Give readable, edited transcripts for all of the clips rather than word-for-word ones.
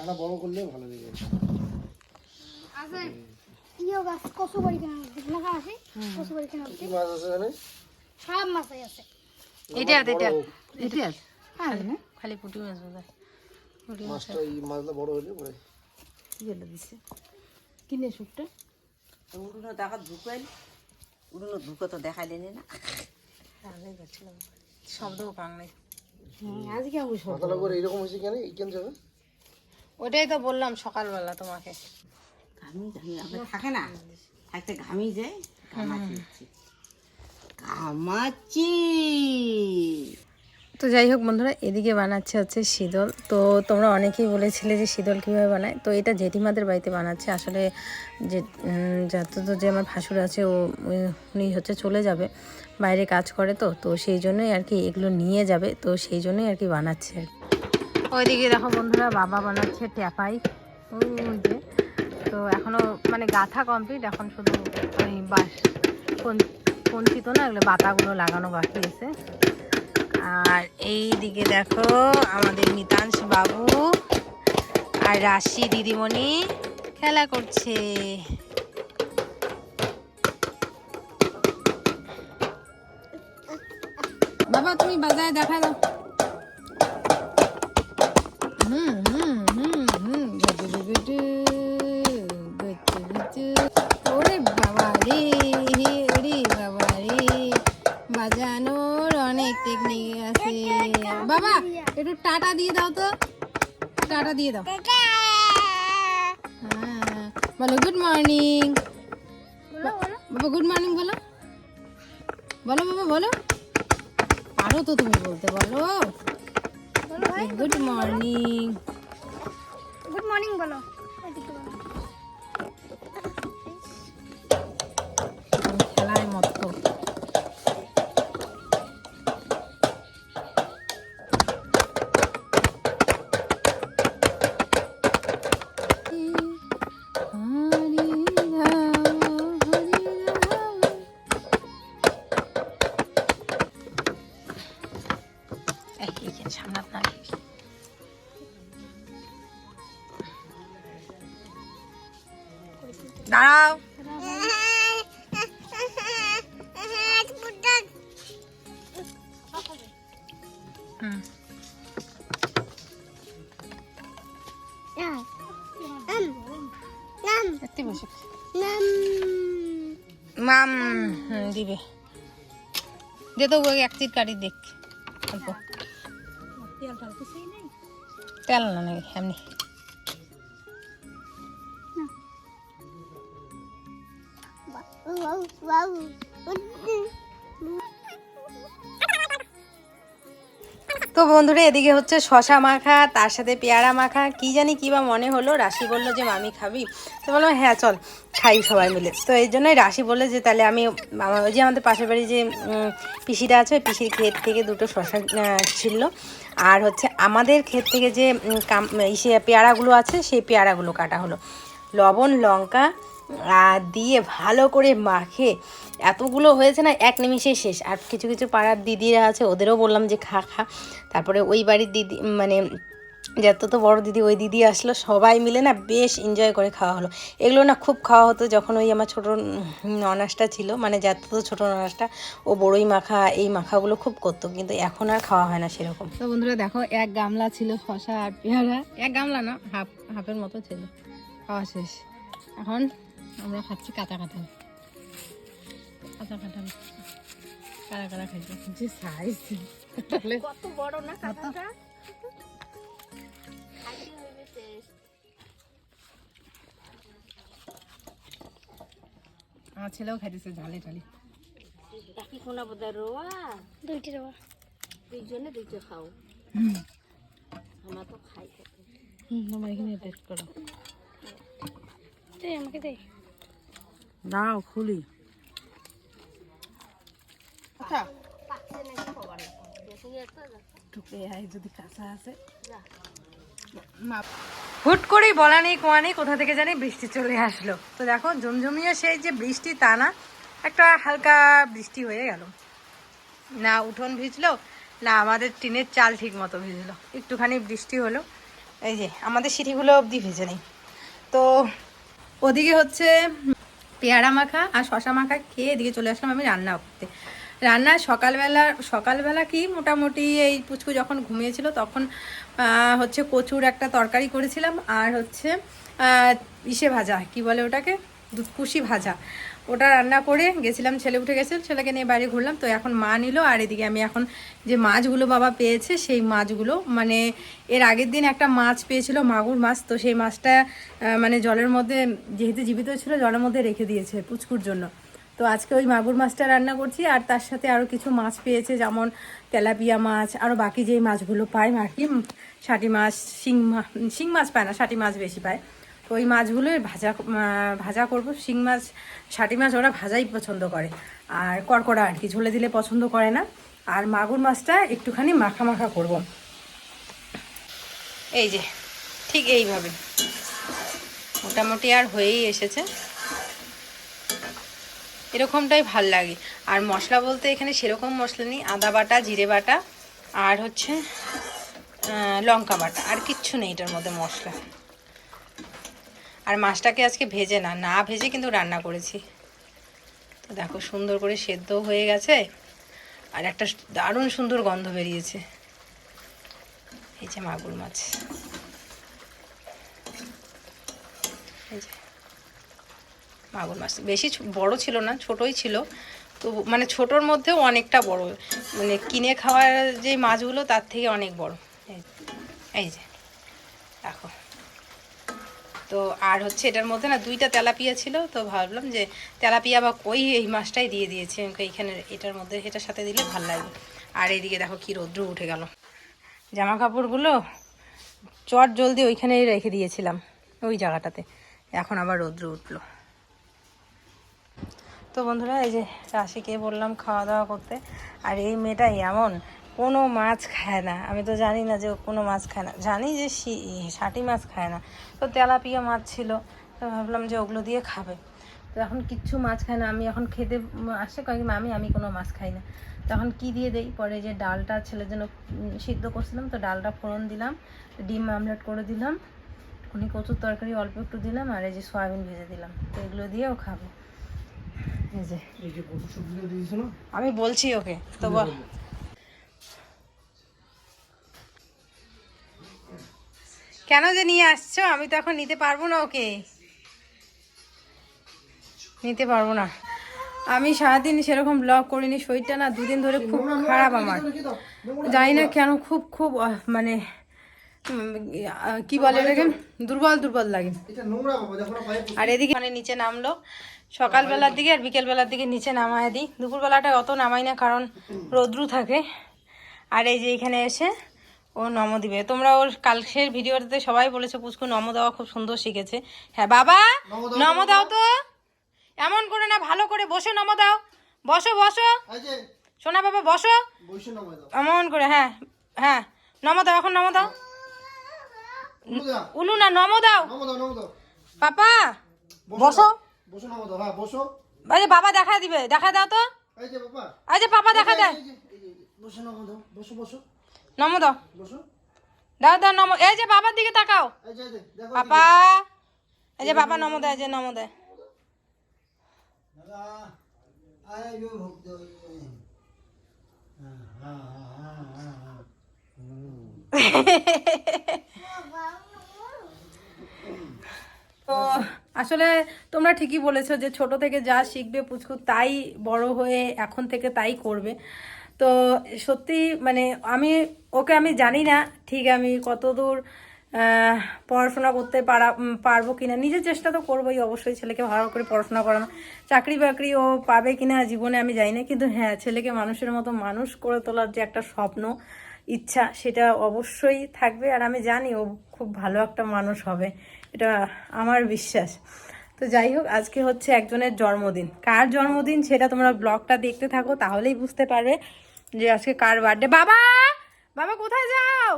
চারা বড় করলে ভালো হবে। আছে ইয়ো গাছ কচুবাড়ি কেন দেখনা কা আছে কচুবাড়ি কেন কি মাছ আছে জানে? সব মাছই আছে। এটা হ্যাঁ না খালি পুঁটি মাছ বোধহয়। পুঁটি মাছ মাছটা এই মাছটা বড় হলে পরে গেলে দিছে কিনে শুকটা উড়ুনো দেখা ঢুকাইল উড়ুনো ঢুকো তো দেখাইলে না আগে গেছিলাম শব্দও পাং নাই। আজকে আমি সব মাথাটা করে এরকম হয়েছে কেন এই কেন যাবে? ওটাই তো বললাম সকালবেলা তোমাকে। ঘামি ঘামি আমার থাকে না থাকতে ঘামি যায় ঘামাচ্ছি ঘামাচ্ছি। তো যাই হোক বন্ধুরা, এদিকে বানাচ্ছে হচ্ছে শীতল। তো তোমরা অনেকেই বলেছিলে যে শীতল কীভাবে বানায়, তো এটা জেঠিমাদের বাড়িতে বানাচ্ছে। আসলে যে যাতে তো যে আমার ভাসুর আছে উনি হচ্ছে চলে যাবে, বাইরে কাজ করে, তো সেই জন্যই আর কি এগুলো নিয়ে যাবে, তো সেই জন্যই আর কি বানাচ্ছে। ওইদিকে দেখো বন্ধুরা, বাবা বানাচ্ছে ট্যাপাই ওই যে। তো এখনও মানে গাঁথা কমপ্লিট, এখন শুধু ওই বাঁশ কঞ্চি তো না, এগুলো বাতাগুলো লাগানো বাকি আছে। আর এই দিকে দেখো আমাদের মিতাংশ বাবু আর রাশি দিদিমণি খেলা করছে। বাবা তুমি বাজায় দেখা দাও। ওরে বাবা রে, ওরে বাবা রে, বাজানোর অনেক টেকনিক আছে। বাবা একটু টাটা দিয়ে দাও তো, টাটা দিয়ে দাও। হ্যাঁ বলো গুড মর্নিং। বাবা গুড মর্নিং বলো, বলো বাবা বলো। পারো তো তুমি বলতে, বলো গুড মর্নিং। গুড মর্নিং বলো। খেলায় মত। দাঁড়াও। মাম দিবে দে তো, এক চিট কাটি দেখ অল্প তেল না নাকি এমনি। তো বন্ধুরা এদিকে হচ্ছে শশা মাখা, তার সাথে পেয়ারা মাখা, কি জানি কি বা মনে হলো। রাশি বললো যে মামি খাবি, তো বললাম হ্যাঁ চল খাই সবাই মিলে। তো এই জন্যই রাশি বললো যে তাহলে আমি ওই যে আমাদের পাশের বাড়ি যে পিসিটা আছে, ওই পিসির ক্ষেত থেকে দুটো শশা ছিল, আর হচ্ছে আমাদের ক্ষেত থেকে যে পেয়ারাগুলো আছে সেই পেয়ারাগুলো কাটা হলো, লবণ লঙ্কা দিয়ে ভালো করে মাখে এতগুলো হয়েছে না, এক নিমিষেই শেষ। আর কিছু কিছু পাড়ার দিদিরা আছে, ওদেরও বললাম যে খা খা। তারপরে ওই বাড়ির দিদি মানে যত তো বড় দিদি, ওই দিদি আসলো, সবাই মিলে না বেশ এনজয় করে খাওয়া হলো। এগুলো না খুব খাওয়া হতো যখন ওই আমার ছোটো ননাসটা ছিল, মানে যত তো ছোটো ননাসটা, ও বড়ই মাখা এই মাখাগুলো খুব করতো, কিন্তু এখন আর খাওয়া হয় না সেরকম। তো বন্ধুরা দেখো, এক গামলা ছিল শশা আর পেয়ারা, এক গামলা না হাফের মতো ছিল, খাওয়া শেষ। এখন আমরা খাচ্ছি কাঁচা কাঁঠাল। কাঁচা কাঁঠাল কারা কারা খাইছে, যে সাইজ কত বড় না কাঁঠালটা। আমার ছেলেও খাইতেছে ঝালে ঝালে। ডাকি কোনা বোধহয় রোয়া দুইটি রবা দুইজনে দুইটা খাও। আমরা তো খাই আমার এখানে টেস্ট করো, দে আমাকে দে। দাও খুলি। আচ্ছা টুকে আয় যদি কাঁচা আছে। হুট করেই বলা নেই কোয়া নেই, কোথা থেকে জানি বৃষ্টি চলে আসলো। তো দেখো ঝমঝমিয়ে সেই যে বৃষ্টি তা না, একটা হালকা বৃষ্টি হয়ে গেল, না উঠোন ভিজলো না আমাদের টিনের চাল ঠিক মতো ভিজলো, একটুখানি বৃষ্টি হলো। এই যে আমাদের সিটিগুলো অবধি ভেজে নেই। তো ওদিকে হচ্ছে পেয়ারা মাখা আর শশা মাখা খেয়ে এদিকে চলে আসলাম আমি রান্না করতে। রান্না সকালবেলা কি মোটামুটি এই পুচকু যখন ঘুমিয়েছিল তখন হচ্ছে কচুর একটা তরকারি করেছিলাম, আর হচ্ছে ইসে ভাজা, কি বলে ওটাকে, দুধকুশি ভাজা, ওটা রান্না করে গেছিলাম। ছেলে উঠে গেছে, ছেলেকে নিয়ে বাইরে ঘুরলাম। তো এখন মা নিল, আর এদিকে আমি এখন যে মাছগুলো বাবা পেয়েছে সেই মাছগুলো, মানে এর আগের দিন একটা মাছ পেয়েছিল, মাগুর মাছ, তো সেই মাছটা মানে জলের মধ্যে যেহেতু জীবিত ছিল জলের মধ্যে রেখে দিয়েছে পুচকুর জন্য। তো আজকে ওই মাগুর মাছটা রান্না করছি, আর তার সাথে আরও কিছু মাছ পেয়েছে, যেমন তেলাপিয়া মাছ, আরও বাকি যেই মাছগুলো পায় আর কি, শাটি মাছ, শিং মাছ পায় না, শাটি মাছ বেশি পায়। তো ওই মাছগুলোই ভাজা করব। শিং মাছ, শাটি মাছ ওরা ভাজাই পছন্দ করে, আর কড়কড়া আর কি, ঝোলে দিলে পছন্দ করে না। আর মাগুর মাছটা একটুখানি মাখা মাখা করব। এই যে ঠিক এইভাবে মোটামুটি আর হয়েই এসেছে, এরকমটাই ভাল লাগে। আর মশলা বলতে এখানে সেরকম মশলা নেই, আদা বাটা, জিরে বাটা, আর হচ্ছে লঙ্কা বাটা, আর কিচ্ছু নেই এটার মধ্যে মশলা। আর মাছটাকে আজকে ভেজে না ভেজে কিন্তু রান্না করেছি। তো দেখো সুন্দর করে সেদ্ধ হয়ে গেছে, আর একটা দারুণ সুন্দর গন্ধ বেরিয়েছে। এই যে মাগুর মাছ, এই যে মাগুর মাছ বেশি বড় ছিল না, ছোটই ছিল। তো মানে ছোটোর মধ্যেও অনেকটা বড়, মানে কিনে খাওয়ার যে মাছগুলো তার থেকে অনেক বড়। এই যে দেখো। তো আর হচ্ছে এটার মধ্যে না 2টা তেলাপিয়া ছিল, তো ভাবলাম যে তেলাপিয়া বা কই এই মাছটাই দিয়ে দিয়েছি এইখানে, এটার মধ্যে এটার সাথে দিলে ভালো লাগবে। আর এইদিকে দেখো কি রৌদ্র উঠে গেল, জামা কাপড়গুলো চট জলদি ওইখানেই রেখে দিয়েছিলাম ওই জায়গাটাতে, এখন আবার রৌদ্র উঠলো। তো বন্ধুরা এই যে রাশিকে বললাম খাওয়া দাওয়া করতে, আর এই মেয়েটা এমন কোনো মাছ খায় না, আমি তো জানি না যে ও কোনো মাছ খায় না, জানি যে শাটি মাছ খায় না। তো তেলাপিয়া মাছ ছিল, তো ভাবলাম যে ওগুলো দিয়ে খাবে। তো এখন কিচ্ছু মাছ খায় না। আমি এখন খেতে আসছে কয়েক আমি কোনো মাছ খাই না। তখন কি দিয়ে দেই, পরে যে ডালটা ছেলের জন্য সিদ্ধ করছিলাম, তো ডালটা ফোড়ন দিলাম, ডিম আমলেট করে দিলাম, উনি কচুর তরকারি অল্প একটু দিলাম, আর এই যে সয়াবিন ভেজে দিলাম, তো এগুলো দিয়েও খাবো। আমি বলছি ওকে, তো কেন যে নিয়ে আসছো, আমি তো এখন নিতে পারবো না, ওকে নিতে পারবো না। আমি সারাদিন সেরকম ব্লগ করিনি, শরীরটা না 2 দিন ধরে খুব খারাপ আমার, জানি না কেন, খুব মানে কি বলে এটাকে, দুর্বল লাগে। আর এদিকে মানে নিচে নামলো সকালবেলার দিকে, আর বিকেলবেলার দিকে নিচে নামায় দিই, দুপুরবেলাটা অত নামাই না কারণ রৌদ্রু থাকে। আর এই যে এখানে এসে ও নম দিবে। তোমরা ওর কালকের ভিডিওতে সবাই বলেছো পুচকু নম দেওয়া খুব সুন্দর শিখেছে। হ্যাঁ বাবা নম দাও তো, এমন করে না, ভালো করে বসে নম দাও, বসো সোনা বাবা বসো, এমন করে, হ্যাঁ নম দাও, এখন নম দাও, উলু না নম দাও, পাপা বসো, এই যে বাবা দেখা দিবে, দেখা দাও তো, এই যে পাপা দেখা দেয়, নম দাও, দাও নম, এই যে বাবার দিকে তাকাও, পাপা, এই যে বাবা নম দেয়, যে নম দেয়। তো আসলে তোমরা ঠিকই বলেছো যে ছোট থেকে যা শিখবে পুচকু তাই বড় হয়ে এখন থেকে তাই করবে। তো সত্যি মানে আমি জানি না ঠিক আমি কতদূর পড়াশোনা করতে পারবো কিনা, নিজের চেষ্টা তো করবোই অবশ্যই, ছেলেকে ভালো করে পড়াশোনা করানো, চাকরি বাকরি ও পাবে কিনা জীবনে আমি জানি না, কিন্তু হ্যাঁ ছেলেকে মানুষের মতো মানুষ করে তোলার যে একটা স্বপ্ন, ইচ্ছা, সেটা অবশ্যই থাকবে। আর আমি জানি ও খুব ভালো একটা মানুষ হবে, এটা আমার বিশ্বাস। তো যাই হোক, আজকে হচ্ছে একজনের জন্মদিন। কার জন্মদিন সেটা তোমরা ব্লগটা দেখতে থাকো, তাহলেই বুঝতে পারবে যে আজকে কার বার্থডে। বাবা কোথায় যাও?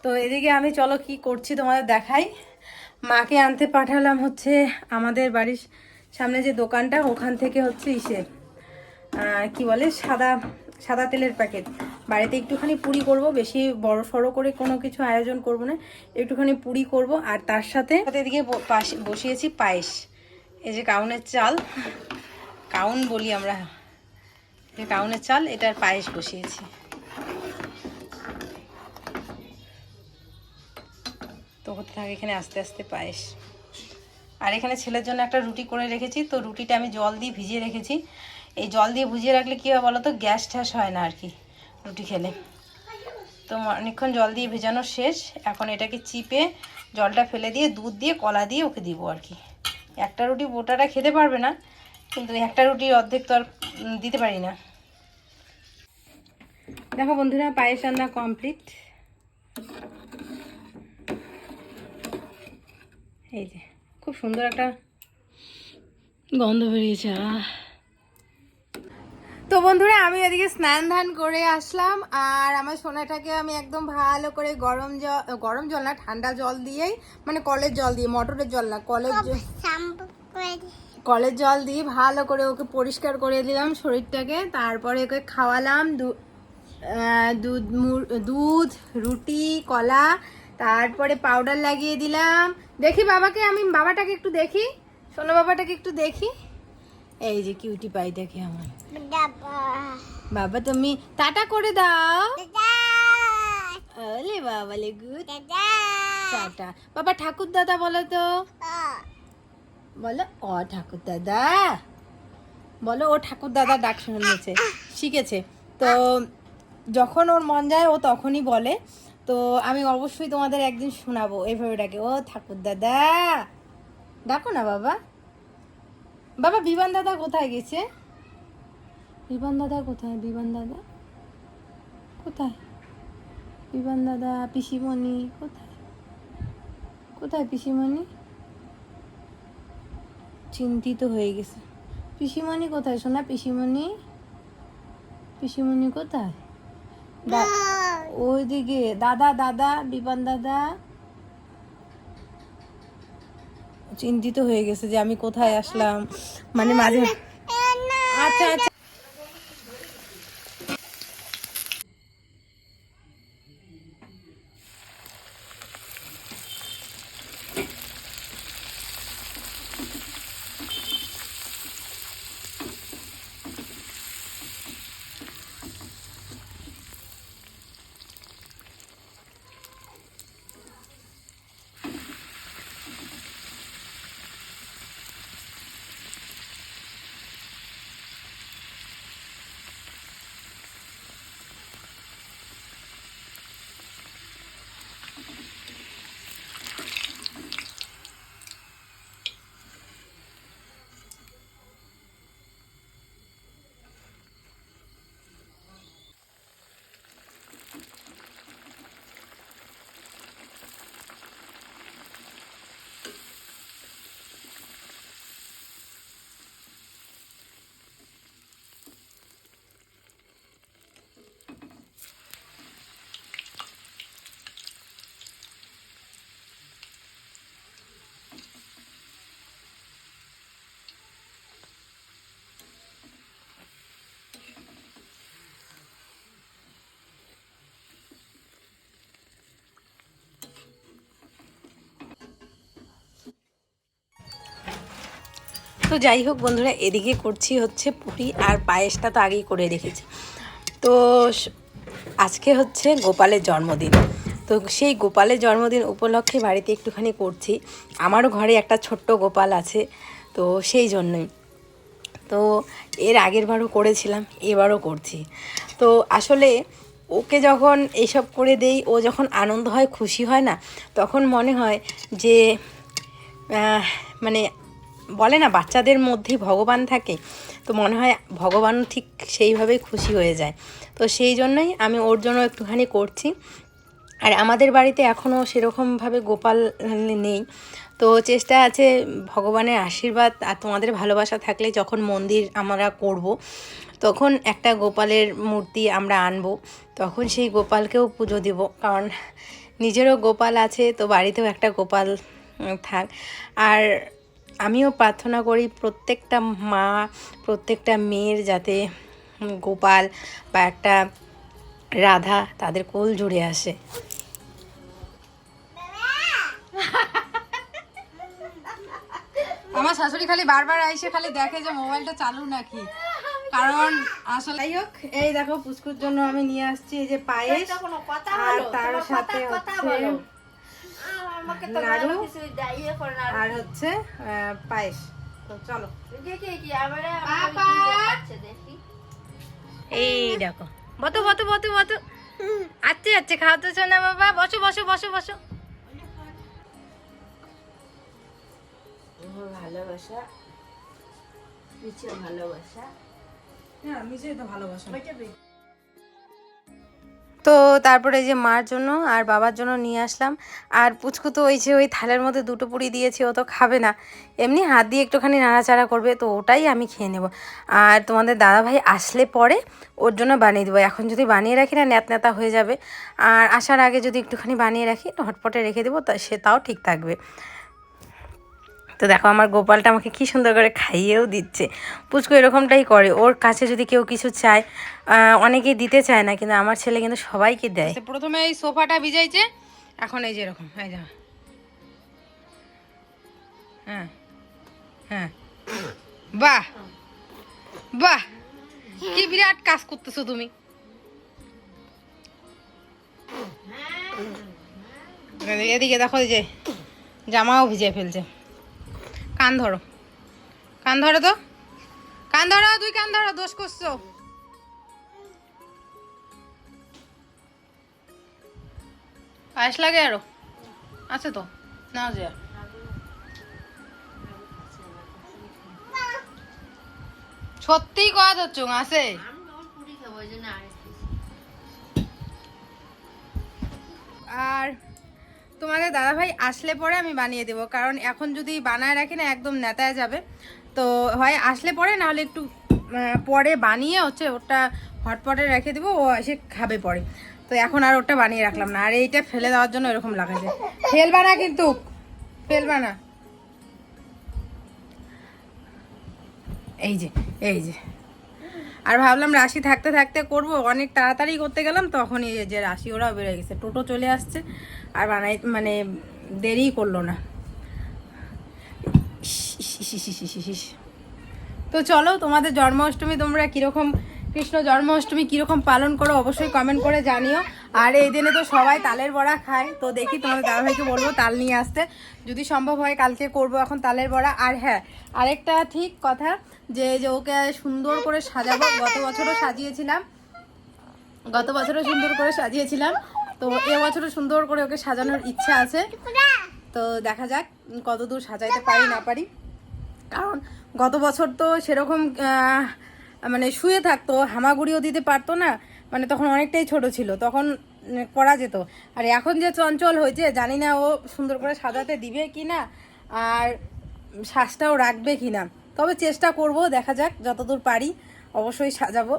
তো এদিকে আমি চলো কি করছি তোমাদের দেখাই। মাকে আনতে পাঠালাম হচ্ছে আমাদের বাড়ির সামনে যে দোকানটা, ওখান থেকে হচ্ছে কি বলে সাদা তেলের প্যাকেট। বাড়িতে একটুখানি পুরি করব, বেশি বড় সড়ো করে কোনো কিছু আয়োজন করব না, একটুখানি পুরি করব। আর তার সাথে এদিকে বসিয়েছি পায়েস। এই যে কাউনের চাল, কাউন বলি আমরা, কাউনের চাল, এটার পায়েস বসিয়েছি। তো হতে থাকে এখানে আস্তে আস্তে পায়েস। আর এখানে ছেলের জন্য একটা রুটি করে রেখেছি, তো রুটিটা আমি জল দিয়ে ভিজিয়ে রেখেছি। এই জল দিয়ে ভিজিয়ে রাখলে কী হয় বলো তো, গ্যাস ট্যাস হয় না আর কি রুটি খেলে। তো অনেকক্ষণ জল দিয়ে ভেজানো শেষ, এখন এটাকে চিপে জলটা ফেলে দিয়ে দুধ দিয়ে কলা দিয়ে ওকে দিব আর কি। একটা রুটি বোটাটা খেতে পারবে না, কিন্তু একটা রুটির অর্ধেক তো আর দিতে পারি না। দেখো বন্ধুরা, পায়েস রান্না কমপ্লিট। এই যে খুব সুন্দর একটা গন্ধ বেরিয়েছে। তো বন্ধুরা, আমি এদিকে স্নান ধান করে আসলাম, আর আমার সোনাটাকে আমি একদম ভালো করে গরম জল না, ঠান্ডা জল দিয়েই, মানে কলের জল দিয়ে, মোটরের জল না, কলের জল দিয়ে ভালো করে ওকে পরিষ্কার করে দিলাম শরীরটাকে। তারপরে ওকে খাওয়ালাম দুধ, রুটি, কলা, তারপরে পাউডার লাগিয়ে দিলাম। দেখি বাবাকে, আমি বাবাটাকে একটু দেখি, সোনা বাবাটাকে একটু দেখি। এই যে কিউটি পাই দেখে আমার বাবা, তুমি টাটা করে দাও। ওলে বাবা লে গুড টাটা। বাবা ঠাকুর দাদা বলো তো, বলো ও ঠাকুর দাদা, বলো ও ঠাকুর দাদা ডাক শুনেছে, শিখেছে। তো যখন ওর মন যায় ও তখনই বলে। তো আমি অবশ্যই তোমাদের একদিন শোনাবো এইভাবে ডাকে, ও ঠাকুর দাদা। ডাকো না বাবা। বাবা বিমান দাদা কোথায় গেছে? বিমান দাদা কোথায়? বিমান দাদা কোথায়? বিমান দাদা, পিসিমণি কোথায়? কোথায় পিসিমণি? চিন্তিত হয়ে গেছে। পিসিমণি কোথায় সোনা? পিসিমণি, পিসিমণি কোথায়? ওইদিকে দাদা, দাদা, বিমান দাদা চিন্তিত হয়ে গেছে যে আমি কোথায় আসলাম, মানে মাঝে। আচ্ছা আচ্ছা। তো যাই হোক বন্ধুরা, এদিকে করছি হচ্ছে পুরি, আর পায়েসটা তো আগেই করে রেখেছি। তো আজকে হচ্ছে গোপালের জন্মদিন, তো সেই গোপালের জন্মদিন উপলক্ষে বাড়িতে একটুখানি করছি। আমারও ঘরে একটা ছোট্ট গোপাল আছে, তো সেই জন্যই। তো এর আগের বারও করেছিলাম, এবারও করছি। তো আসলে ওকে যখন এইসব করে দেই, ও যখন আনন্দ হয়, খুশি হয় না, তখন মনে হয় যে মানে বলে না বাচ্চাদের মধ্যেই ভগবান থাকে, তো মনে হয় ভগবানও ঠিক সেইভাবেই খুশি হয়ে যায়। তো সেই জন্যই আমি ওর জন্য একটুখানি করছি। আর আমাদের বাড়িতে এখনও সেরকমভাবে গোপাল নেই, তো চেষ্টা আছে ভগবানের আশীর্বাদ আর তোমাদের ভালোবাসা থাকলে যখন মন্দির আমরা করব, তখন একটা গোপালের মূর্তি আমরা আনবো, তখন সেই গোপালকেও পুজো দেব। কারণ নিজেরও গোপাল আছে, তো বাড়িতেও একটা গোপাল থাক। আর আমিও প্রার্থনা করি প্রত্যেকটা মা, প্রত্যেকটা মেয়ের যাতে গোপাল বা একটা রাধা তাদের কোল জুড়ে আসে। আমার শাশুড়ি খালি বারবার আইসে খালি দেখে যে মোবাইলটা চালু নাকি, কারণ আসলে যাই হোক এই দেখো পুচকুর জন্য আমি নিয়ে আসছি এই যে পায়েস, আর তার সাথে হচ্ছে নাড়ু আর হচ্ছে পায়েস। তো চলো এই দেখো বতো বতো বতো বতো আচ্ছা আচ্ছা খাওয়াতেছ না বাবা, বসো বসো বসো বসো। ভালোবাসা ভালোবাসা হ্যাঁ মিশে তো ভালোবাসা। তো তারপরে যে মার জন্য আর বাবার জন্য নিয়ে আসলাম। আর পুচকু তো ওই যে ওই থালের মধ্যে দুটো পুরি দিয়েছি, ও তো খাবে না, এমনি হাত দিয়ে একটুখানি নাড়াচাড়া করবে, তো ওটাই আমি খেয়ে নেব। আর তোমাদের দাদাভাই আসলে পরে ওর জন্য বানিয়ে দেবো। এখন যদি বানিয়ে রাখি না ন্যাত ন্যাতা হয়ে যাবে, আর আসার আগে যদি একটুখানি বানিয়ে রাখি হটপটে রেখে দেবো, তা তাও ঠিক থাকবে। তো দেখো আমার গোপালটা আমাকে কি সুন্দর করে খাইয়েও দিচ্ছে। পুচকু এরকমটাই করে, ওর কাছে যদি কেউ কিছু চায়, অনেকেই দিতে চায় না, কিন্তু আমার ছেলে কিন্তু সবাইকে দেয়। প্রথমে এই সোফাটা ভিজাইছে, এখন এই যে এরকম এই যা, হ্যাঁ হ্যাঁ বাহ বাহ কি বিরাট কাজ করতেছো তুমি। এদিকে দেখো এই যে জামাও ভিজে ফেলছে। কান ধরো, কান ধরো তো, কান ধরো, দুই কান ধরো, দোষ করছো। পায়েস লাগে আরো আছে তো, নাও যে সত্যিই কথা হচ্ছে আছে। আর তোমাদের দাদাভাই আসলে পরে আমি বানিয়ে দেবো, কারণ এখন যদি বানায় রাখি না একদম নেতায় যাবে। তো হয় আসলে পরে, নাহলে একটু পরে বানিয়ে হচ্ছে ওটা হটপটে রেখে দেবো, ও এসে খাবে পরে। তো এখন আর ওটা বানিয়ে রাখলাম না, আর এইটা ফেলে দেওয়ার জন্য এরকম লাগাছে। ফেলবা না কিন্তু, ফেলবা না। এই যে এই যে, আর ভাবলাম রাশি থাকতে থাকতে করব, অনেক তাড়াতাড়ি করতে গেলাম, তখন এই যে রাশি ওরাও বেড়ে গেছে, টোটো চলে আসছে, আর মানে দেরি করলো না। তো চলো তোমাদের জন্মাষ্টমী তোমরা কীরকম, কৃষ্ণ জন্মাষ্টমী কীরকম পালন করো অবশ্যই কমেন্ট করে জানিও। আর এই দিনে তো সবাই তালের বড়া খায়, তো দেখি তোমাদের দাদাভাইকে বলবো তাল নিয়ে আসতে, যদি সম্ভব হয় কালকে করব এখন তালের বড়া। আর হ্যাঁ আরেকটা ঠিক কথা, যে ওকে সুন্দর করে সাজাবো, গত বছরও সুন্দর করে সাজিয়েছিলাম, তো এবছরও সুন্দর করে ওকে সাজানোর ইচ্ছা আছে। তো দেখা যাক কতদূর সাজাইতে পারি না পারি, কারণ গত বছর তো সেরকম মানে শুয়ে থাকতো, হামাগুড়িও দিতে পারতো না, মানে তখন অনেকটাই ছোট ছিল, তখন করা যেত। আর এখন যে চঞ্চল হয়েছে, জানি না ও সুন্দর করে সাজাতে দিবে কি না, আর শ্বাসটাও রাখবে কি না, তবে চেষ্টা করব, দেখা যাক যতদূর পারি অবশ্যই সাজাবো।